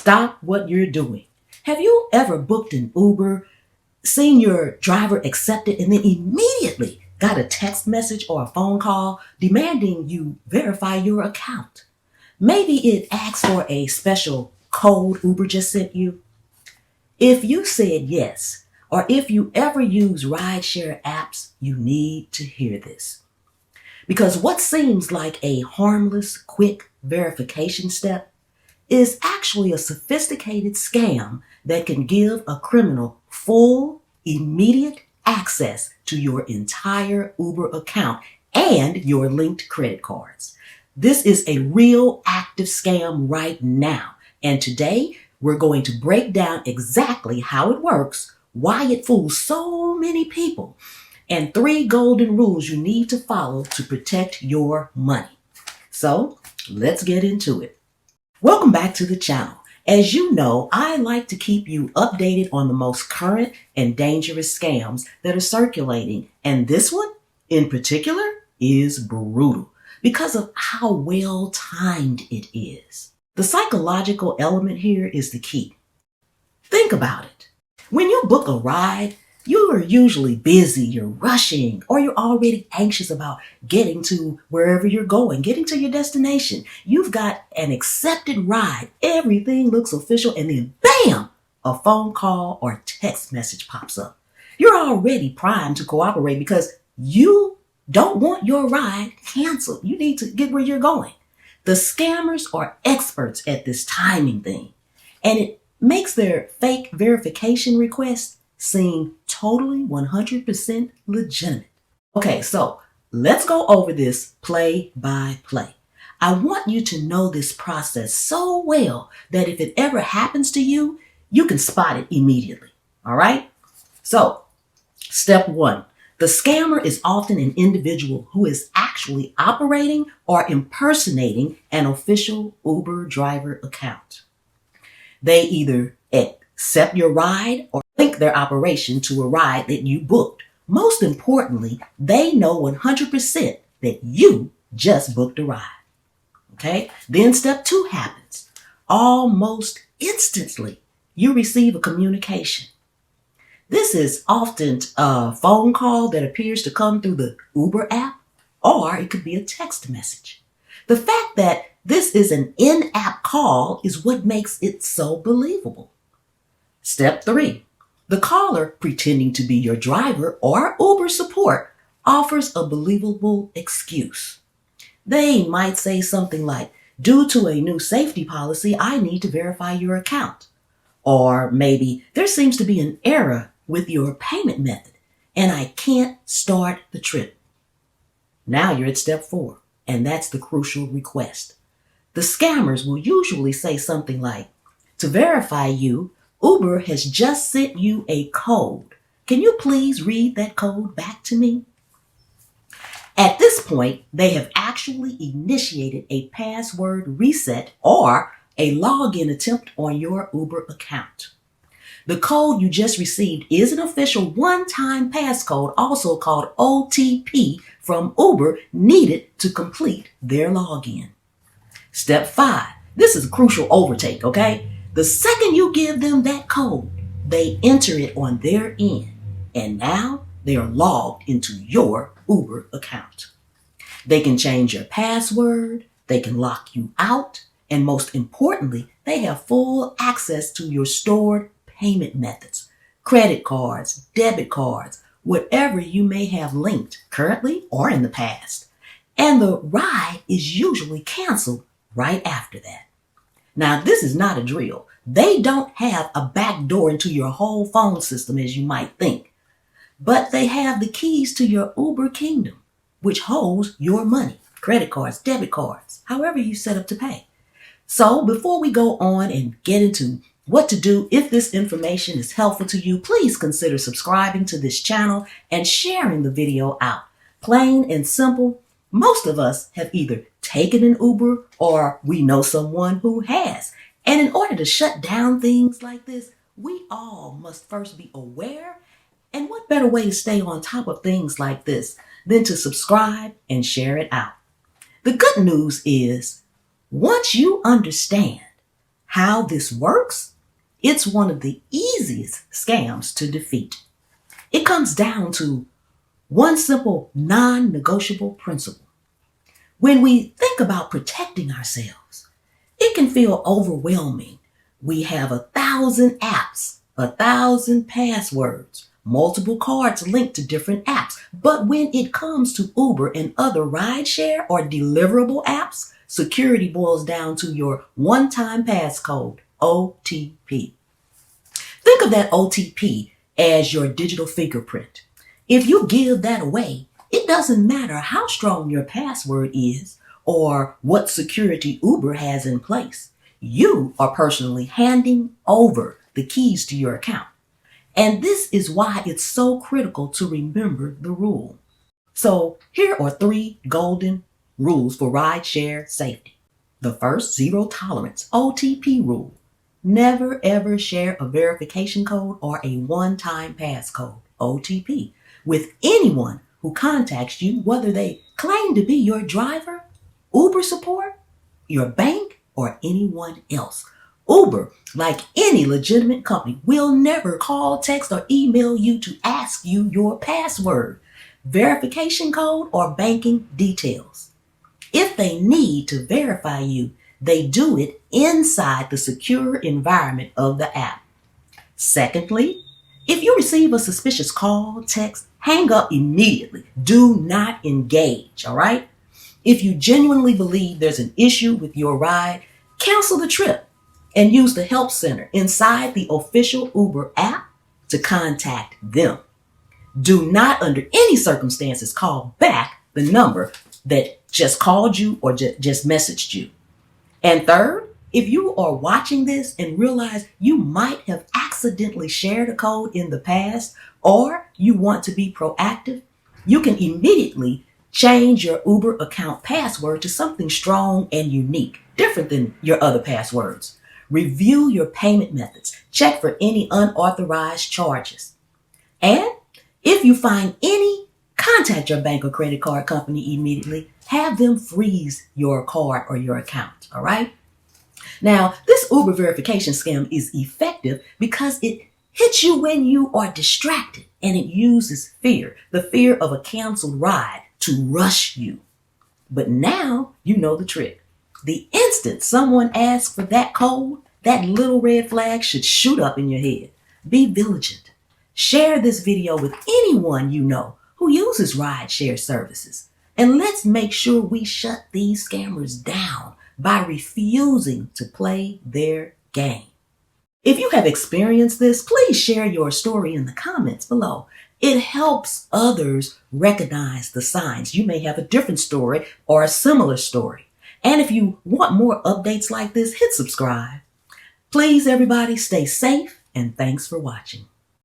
Stop what you're doing. Have you ever booked an Uber, seen your driver accept it, and then immediately got a text message or a phone call demanding you verify your account? Maybe it asks for a special code Uber just sent you. If you said yes, or if you ever use rideshare apps, you need to hear this. Because what seems like a harmless, quick verification step is actually a sophisticated scam that can give a criminal full, immediate access to your entire Uber account and your linked credit cards. This is a real active scam right now. And today, we're going to break down exactly how it works, why it fools so many people, and 3 golden rules you need to follow to protect your money. So, let's get into it. Welcome back to the channel. As you know, I like to keep you updated on the most current and dangerous scams that are circulating. And this one, in particular, is brutal because of how well timed it is. The psychological element here is the key. Think about it. When you book a ride, you are usually busy, you're rushing, or you're already anxious about getting to wherever you're going, getting to your destination. You've got an accepted ride, everything looks official, and then bam, a phone call or text message pops up. You're already primed to cooperate because you don't want your ride canceled. You need to get where you're going. The scammers are experts at this timing thing, and it makes their fake verification requests seem totally 100% legitimate. Okay, so let's go over this play by play. I want you to know this process so well that if it ever happens to you, you can spot it immediately. All right? So, step 1. The scammer is often an individual who is actually operating or impersonating an official Uber driver account. They either accept your ride or link their operation to a ride that you booked. Most importantly, they know 100% that you just booked a ride. Okay? Then step 2 happens. Almost instantly, you receive a communication. This is often a phone call that appears to come through the Uber app, or it could be a text message. The fact that this is an in-app call is what makes it so believable. Step 3. The caller, pretending to be your driver or Uber support, offers a believable excuse. They might say something like, "Due to a new safety policy, I need to verify your account." Or maybe, "There seems to be an error with your payment method, and I can't start the trip." Now you're at step 4, and that's the crucial request. The scammers will usually say something like, "To verify you, Uber has just sent you a code. Can you please read that code back to me?" At this point, they have actually initiated a password reset or a login attempt on your Uber account. The code you just received is an official one-time passcode, also called OTP, from Uber, needed to complete their login. Step 5. This is a crucial overtake, okay? The second you give them that code, they enter it on their end, and now they are logged into your Uber account. They can change your password, they can lock you out, and most importantly, they have full access to your stored payment methods, credit cards, debit cards, whatever you may have linked currently or in the past. And the ride is usually canceled right after that. Now, this is not a drill. They don't have a back door into your whole phone system as you might think, but they have the keys to your Uber kingdom, which holds your money, credit cards, debit cards, however you set up to pay. So before we go on and get into what to do, if this information is helpful to you, please consider subscribing to this channel and sharing the video out. Plain and simple, most of us have either taken an Uber or we know someone who has. And in order to shut down things like this, we all must first be aware. And what better way to stay on top of things like this than to subscribe and share it out? The good news is, once you understand How this works? It's one of the easiest scams to defeat. It comes down to one simple non-negotiable principle. When we think about protecting ourselves, it can feel overwhelming. We have 1,000 apps, 1,000 passwords, multiple cards linked to different apps. But when it comes to Uber and other rideshare or deliverable apps, security boils down to your one-time passcode, OTP. Think of that OTP as your digital fingerprint. If you give that away, it doesn't matter how strong your password is or what security Uber has in place. You are personally handing over the keys to your account. And this is why it's so critical to remember the rule. So here are 3 golden rules for rideshare safety. The first, zero tolerance, OTP rule. Never ever share a verification code or a one-time passcode, OTP, with anyone who contacts you, whether they claim to be your driver, Uber support, your bank, or anyone else. Uber, like any legitimate company, will never call, text, or email you to ask you your password, verification code, or banking details. If they need to verify you, they do it inside the secure environment of the app. Secondly, if you receive a suspicious call, text, hang up immediately. Do not engage, all right? If you genuinely believe there's an issue with your ride, cancel the trip and use the help center inside the official Uber app to contact them. Do not, under any circumstances, call back the number that just called you or just messaged you. And third, if you are watching this and realize you might have accidentally shared a code in the past, or you want to be proactive, you can immediately change your Uber account password to something strong and unique, different than your other passwords. Review your payment methods. Check for any unauthorized charges. And if you find any, contact your bank or credit card company immediately. Have them freeze your card or your account, all right? Now, this Uber verification scam is effective because it hits you when you are distracted, and it uses fear, the fear of a canceled ride, to rush you. But now you know the trick. The instant someone asks for that code, that little red flag should shoot up in your head. Be vigilant. Share this video with anyone you know who uses rideshare services. And let's make sure we shut these scammers down by refusing to play their game. If you have experienced this, please share your story in the comments below. It helps others recognize the signs. You may have a different story or a similar story. And if you want more updates like this, hit subscribe. Please, everybody, stay safe, and thanks for watching.